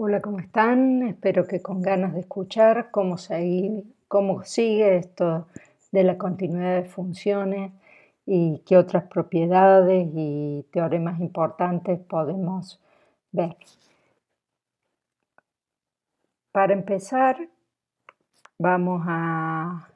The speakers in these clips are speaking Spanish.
Hola, ¿cómo están? Espero que con ganas de escuchar cómo sigue esto de la continuidad de funciones y qué otras propiedades y teoremas importantes podemos ver. Para empezar, vamos a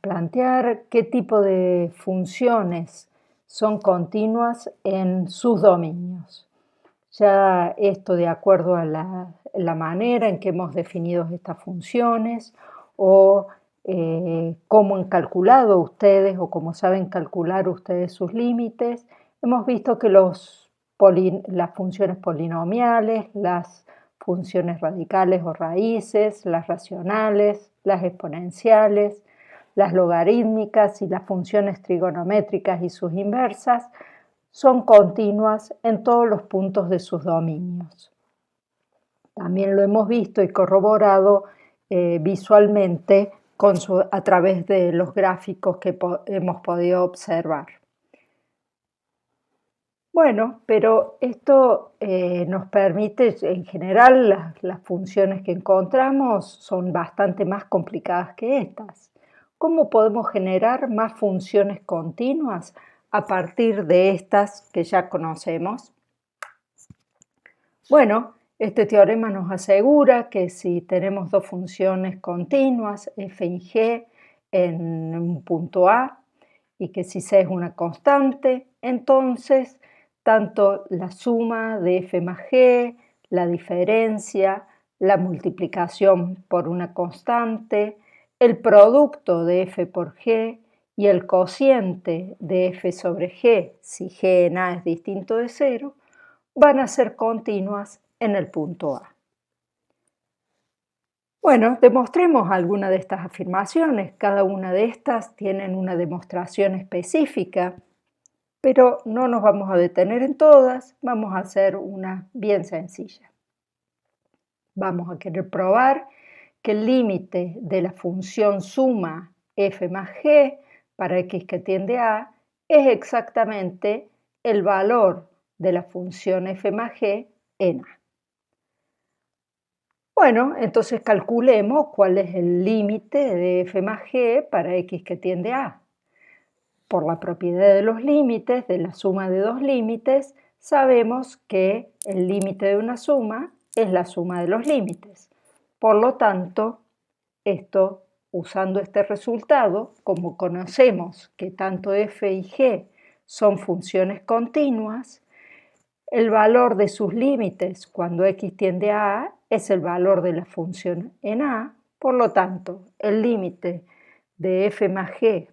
plantear qué tipo de funciones son continuas en sus dominios. Ya esto de acuerdo a la manera en que hemos definido estas funciones o cómo han calculado ustedes o cómo saben calcular ustedes sus límites, hemos visto que las funciones polinomiales, las funciones radicales o raíces, las racionales, las exponenciales, las logarítmicas y las funciones trigonométricas y sus inversas son continuas en todos los puntos de sus dominios. También lo hemos visto y corroborado visualmente a través de los gráficos que hemos podido observar. Bueno, pero esto nos permite, en general, las funciones que encontramos son bastante más complicadas que estas. ¿Cómo podemos generar más funciones continuas a partir de estas que ya conocemos? Bueno, este teorema nos asegura que si tenemos dos funciones continuas, f y g, en un punto A, y que si c es una constante, entonces tanto la suma de f más g, la diferencia, la multiplicación por una constante, el producto de f por g y el cociente de f sobre g, si g en A es distinto de 0, van a ser continuas en el punto A. Bueno, demostremos alguna de estas afirmaciones. Cada una de estas tienen una demostración específica, pero no nos vamos a detener en todas, vamos a hacer una bien sencilla. Vamos a querer probar que el límite de la función suma f más g para x que tiende a es exactamente el valor de la función f más g en A. Bueno, entonces calculemos cuál es el límite de f más g para x que tiende a A. Por la propiedad de los límites, de la suma de dos límites, sabemos que el límite de una suma es la suma de los límites. Por lo tanto, usando este resultado, como conocemos que tanto f y g son funciones continuas, el valor de sus límites cuando x tiende a A es el valor de la función en A, por lo tanto, el límite de f más g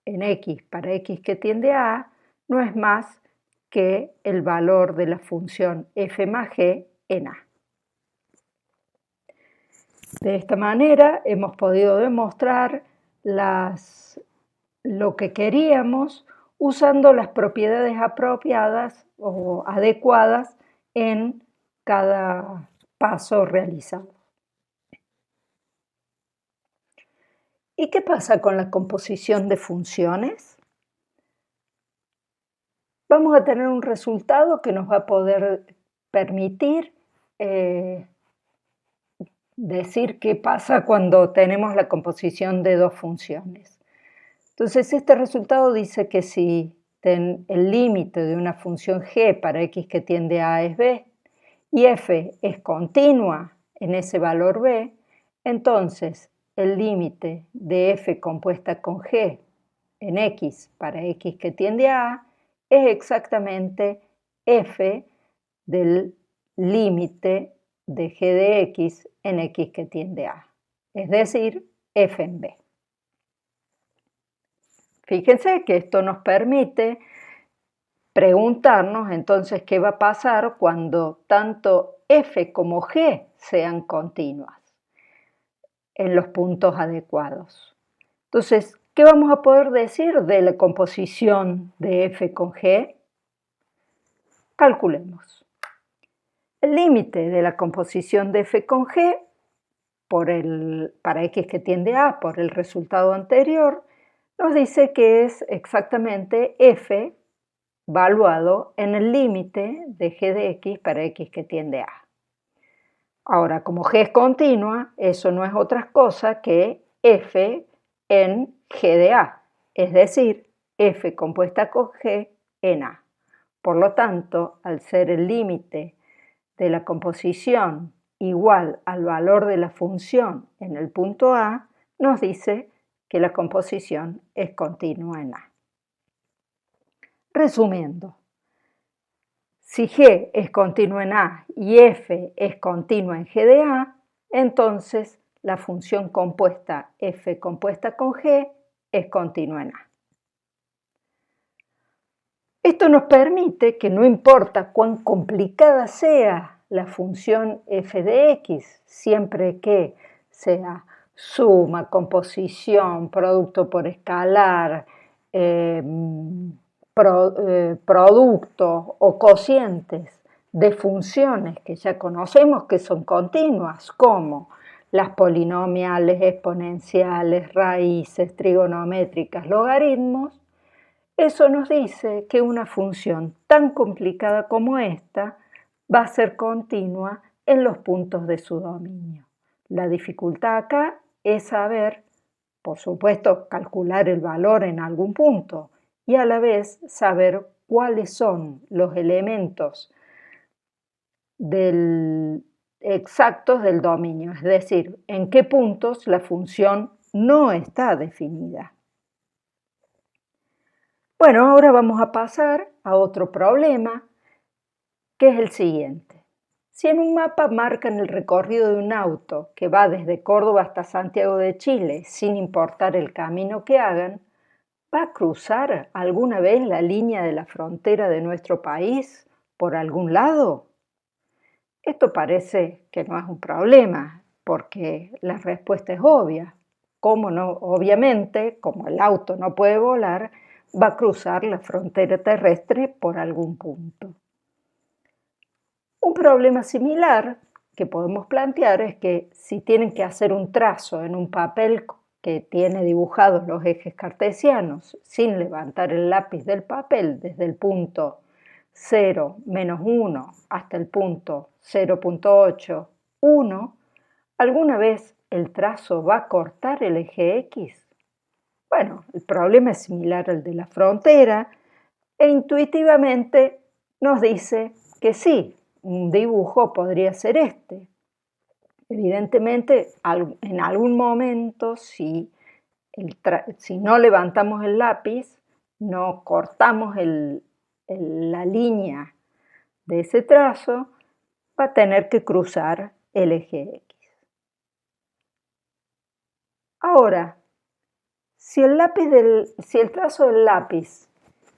en x para x que tiende a A no es más que el valor de la función f más g en A. De esta manera hemos podido demostrar lo que queríamos usando las propiedades apropiadas o adecuadas en cada paso realizado. ¿Y qué pasa con la composición de funciones? Vamos a tener un resultado que nos va a poder permitir decir qué pasa cuando tenemos la composición de dos funciones. Entonces, este resultado dice que si el límite de una función g para x que tiende a A es b y f es continua en ese valor b, entonces el límite de f compuesta con g en x para x que tiende a A es exactamente f del límite de g de x en x que tiende a A, es decir, f en b. Fíjense que esto nos permite preguntarnos entonces qué va a pasar cuando tanto f como g sean continuas en los puntos adecuados. Entonces, ¿qué vamos a poder decir de la composición de f con g? Calculemos. El límite de la composición de f con g para x que tiende a por el resultado anterior nos dice que es exactamente f valuado en el límite de g de x para x que tiende a. Ahora, como G es continua, eso no es otra cosa que F en G de A, es decir, F compuesta con G en A. Por lo tanto, al ser el límite de la composición igual al valor de la función en el punto A, nos dice que la composición es continua en A. Resumiendo, si G es continua en A y F es continua en G de A, entonces la función compuesta F compuesta con G es continua en A. Esto nos permite que no importa cuán complicada sea la función f de x, siempre que sea suma, composición, producto por escalar, productos o cocientes de funciones que ya conocemos que son continuas, como las polinomiales, exponenciales, raíces, trigonométricas, logaritmos. Eso nos dice que una función tan complicada como esta va a ser continua en los puntos de su dominio. La dificultad acá es saber, por supuesto, calcular el valor en algún punto y a la vez saber cuáles son los elementos exactos del dominio, es decir, en qué puntos la función no está definida. Bueno, ahora vamos a pasar a otro problema, que es el siguiente. Si en un mapa marcan el recorrido de un auto que va desde Córdoba hasta Santiago de Chile, sin importar el camino que hagan, ¿va a cruzar alguna vez la línea de la frontera de nuestro país por algún lado? Esto parece que no es un problema, porque la respuesta es obvia. ¿Cómo no? Obviamente, como el auto no puede volar, va a cruzar la frontera terrestre por algún punto. Un problema similar que podemos plantear es que si tienen que hacer un trazo en un papel que tiene dibujados los ejes cartesianos sin levantar el lápiz del papel desde el punto 0, menos 1 hasta el punto 0.8, 1, ¿alguna vez el trazo va a cortar el eje X? Bueno, el problema es similar al de la frontera e intuitivamente nos dice que sí, un dibujo podría ser este. Evidentemente, en algún momento, si no levantamos el lápiz, no cortamos la línea de ese trazo, va a tener que cruzar el eje X. Ahora, si el trazo del lápiz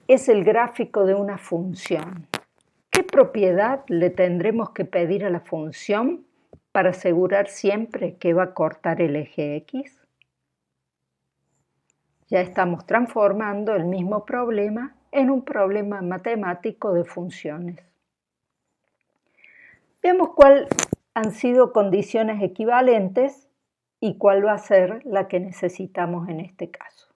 es el gráfico de una función, ¿qué propiedad le tendremos que pedir a la función para asegurar siempre que va a cortar el eje X? Ya estamos transformando el mismo problema en un problema matemático de funciones. Veamos cuáles han sido condiciones equivalentes y cuál va a ser la que necesitamos en este caso.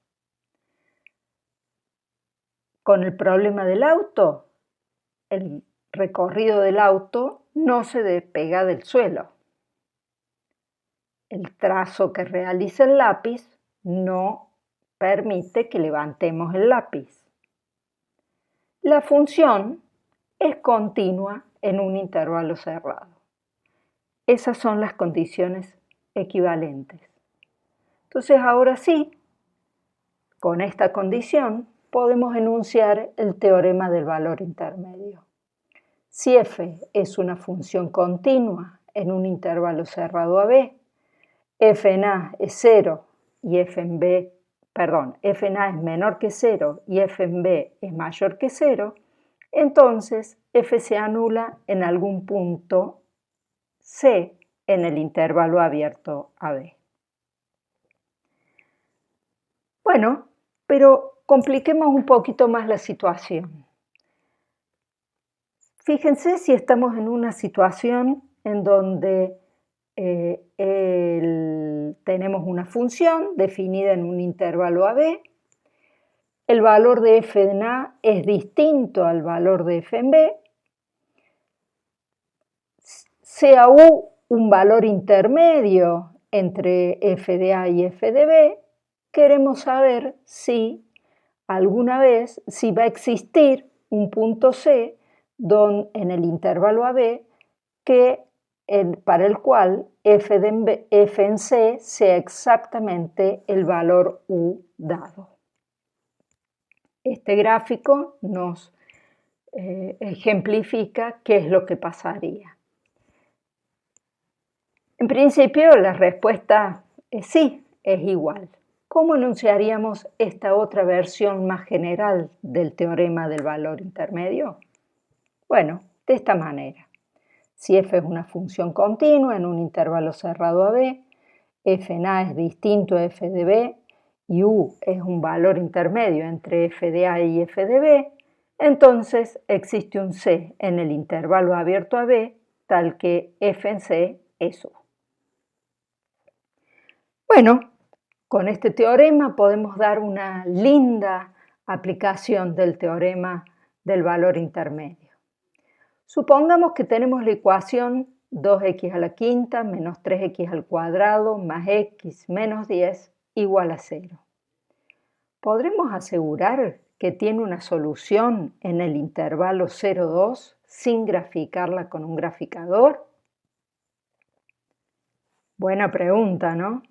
Con el problema del auto, el recorrido del auto no se despega del suelo. El trazo que realiza el lápiz no permite que levantemos el lápiz. La función es continua en un intervalo cerrado. Esas son las condiciones equivalentes. Entonces, ahora sí, con esta condición podemos enunciar el teorema del valor intermedio. Si f es una función continua en un intervalo cerrado a b, f en a es 0 y f en a es menor que 0 y f en b es mayor que 0, entonces f se anula en algún punto c en el intervalo abierto a b. Bueno, pero compliquemos un poquito más la situación. Fíjense si estamos en una situación en donde tenemos una función definida en un intervalo AB, el valor de f en a es distinto al valor de f en b, C a u un valor intermedio entre f de A y f de B, queremos saber si alguna vez, si va a existir un punto C en el intervalo AB para el cual f en C sea exactamente el valor U dado. Este gráfico nos ejemplifica qué es lo que pasaría. En principio, la respuesta es sí, es igual. ¿Cómo enunciaríamos esta otra versión más general del teorema del valor intermedio? Bueno, de esta manera. Si f es una función continua en un intervalo cerrado a b, f en A es distinto a f de b y u es un valor intermedio entre f de A y f de b, entonces existe un C en el intervalo abierto a b tal que f en C es U. Bueno, con este teorema podemos dar una linda aplicación del teorema del valor intermedio. Supongamos que tenemos la ecuación 2x a la quinta menos 3x al cuadrado más x menos 10 igual a 0. ¿Podremos asegurar que tiene una solución en el intervalo 0,2 sin graficarla con un graficador? Buena pregunta, ¿no?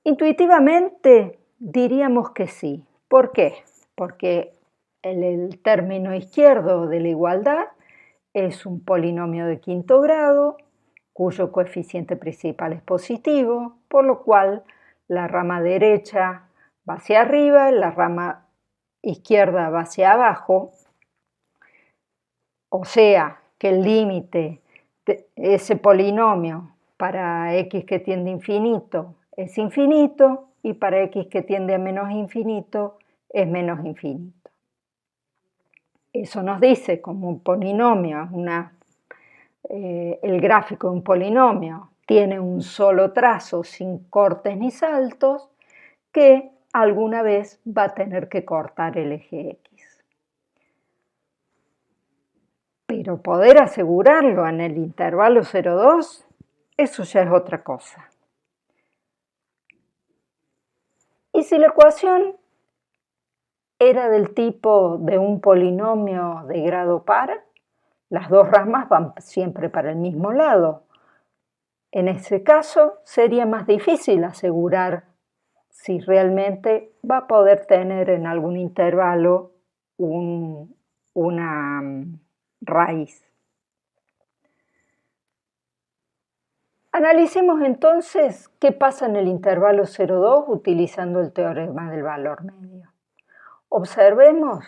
Intuitivamente diríamos que sí. ¿Por qué? Porque el término izquierdo de la igualdad es un polinomio de quinto grado cuyo coeficiente principal es positivo, por lo cual la rama derecha va hacia arriba, la rama izquierda va hacia abajo, o sea que el límite de ese polinomio para x que tiende a infinito es infinito y para x que tiende a menos infinito es menos infinito. Eso nos dice como un polinomio, el gráfico de un polinomio tiene un solo trazo sin cortes ni saltos, que alguna vez va a tener que cortar el eje X. Pero poder asegurarlo en el intervalo 0,2, eso ya es otra cosa. Y si la ecuación era del tipo de un polinomio de grado par, las dos ramas van siempre para el mismo lado. En ese caso sería más difícil asegurar si realmente va a poder tener en algún intervalo una raíz. Analicemos entonces qué pasa en el intervalo 0,2 utilizando el teorema del valor medio. Observemos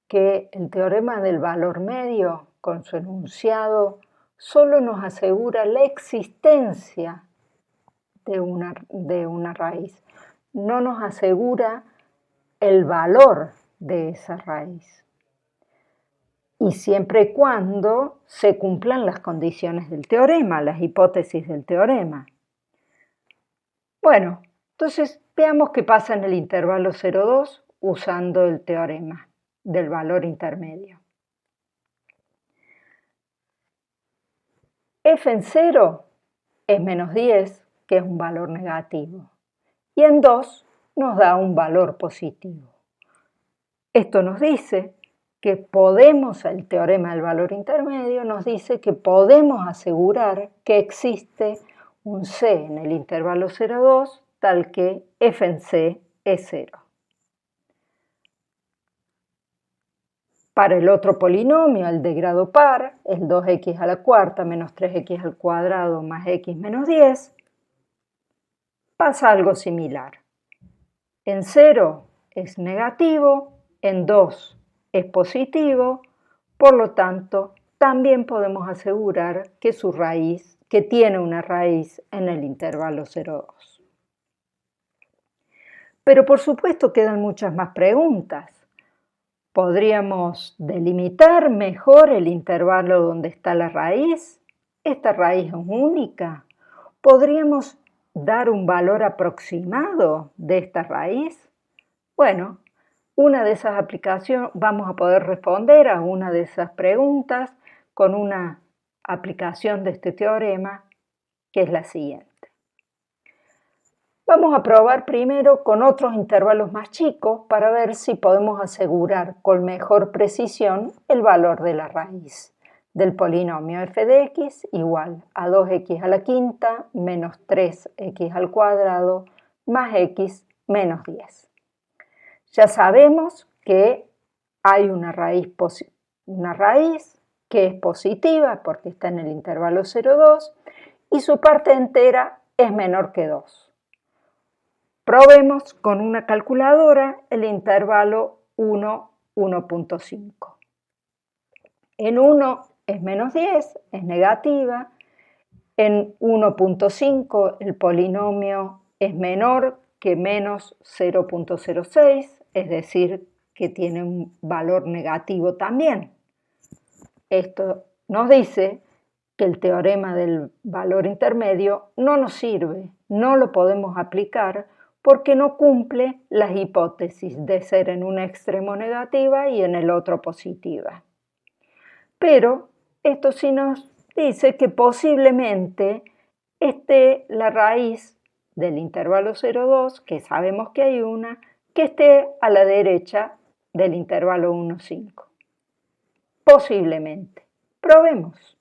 que el teorema del valor medio, con su enunciado, solo nos asegura la existencia de una raíz, no nos asegura el valor de esa raíz. Y siempre y cuando se cumplan las condiciones del teorema, las hipótesis del teorema. Bueno, entonces veamos qué pasa en el intervalo 0,2 usando el teorema del valor intermedio. F en 0 es menos 10, que es un valor negativo, y en 2 nos da un valor positivo. Esto nos dice que el teorema del valor intermedio nos dice que podemos asegurar que existe un C en el intervalo 0,2 tal que f en C es 0. Para el otro polinomio, el de grado par, el 2x a la cuarta menos 3x al cuadrado más x menos 10, pasa algo similar. En 0 es negativo, en 2 es positivo, por lo tanto, también podemos asegurar que tiene una raíz en el intervalo 0,2. Pero por supuesto quedan muchas más preguntas. ¿Podríamos delimitar mejor el intervalo donde está la raíz? ¿Esta raíz es única? ¿Podríamos dar un valor aproximado de esta raíz? Bueno, una de esas aplicaciones, vamos a poder responder a una de esas preguntas con una aplicación de este teorema, que es la siguiente. Vamos a probar primero con otros intervalos más chicos para ver si podemos asegurar con mejor precisión el valor de la raíz del polinomio f de x igual a 2x a la quinta menos 3x al cuadrado más x menos 10. Ya sabemos que hay una raíz que es positiva porque está en el intervalo 0,2 y su parte entera es menor que 2. Probemos con una calculadora el intervalo 1, 1.5. En 1 es menos 10, es negativa. En 1.5 el polinomio es menor que menos 0.06, es decir, que tiene un valor negativo también. Esto nos dice que el teorema del valor intermedio no nos sirve, no lo podemos aplicar porque no cumple las hipótesis de ser en un extremo negativa y en el otro positiva. Pero esto sí nos dice que posiblemente esté la raíz del intervalo 0,2, que sabemos que hay una, que esté a la derecha del intervalo 1,5. Posiblemente. Probemos.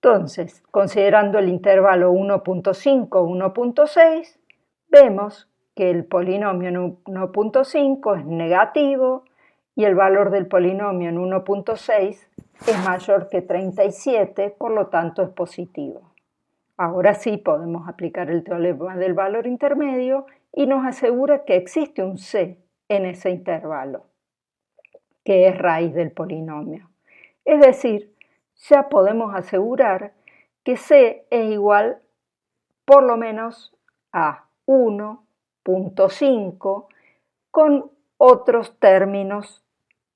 Entonces, considerando el intervalo 1.5, 1.6, vemos que el polinomio en 1.5 es negativo y el valor del polinomio en 1.6 es mayor que 37, por lo tanto es positivo. Ahora sí podemos aplicar el teorema del valor intermedio y nos asegura que existe un c en ese intervalo, que es raíz del polinomio. Es decir, ya podemos asegurar que c es igual por lo menos a 1.5 con otros términos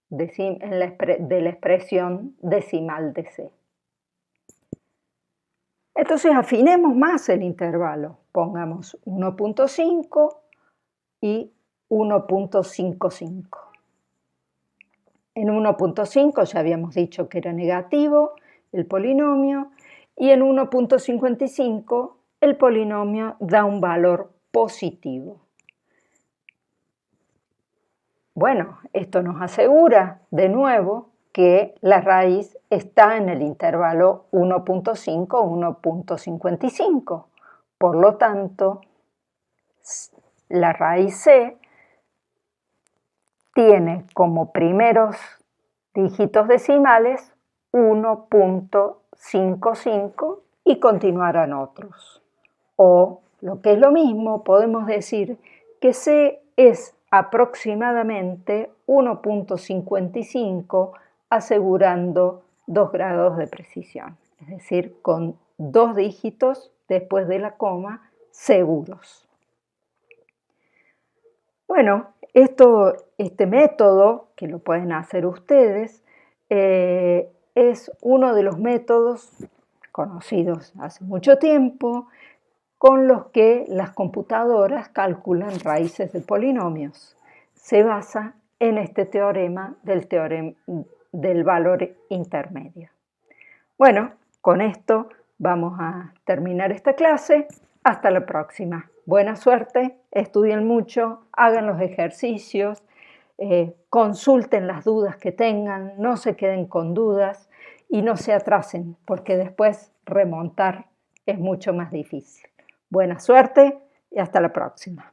de la expresión decimal de c. Entonces afinemos más el intervalo, pongamos 1.5 y 1.55. En 1.5 ya habíamos dicho que era negativo el polinomio y en 1.55 el polinomio da un valor positivo. Bueno, esto nos asegura de nuevo que la raíz está en el intervalo 1.5 1.55. Por lo tanto, la raíz c tiene como primeros dígitos decimales 1.55 y continuarán otros. O, lo que es lo mismo, podemos decir que c es aproximadamente 1.55 asegurando 2 grados de precisión, es decir, con 2 dígitos después de la coma seguros. Bueno, este método, que lo pueden hacer ustedes, es uno de los métodos conocidos hace mucho tiempo con los que las computadoras calculan raíces de polinomios. Se basa en este teorema del valor intermedio. Bueno, con esto vamos a terminar esta clase. Hasta la próxima. Buena suerte, estudien mucho, hagan los ejercicios, consulten las dudas que tengan, no se queden con dudas y no se atrasen, porque después remontar es mucho más difícil. Buena suerte y hasta la próxima.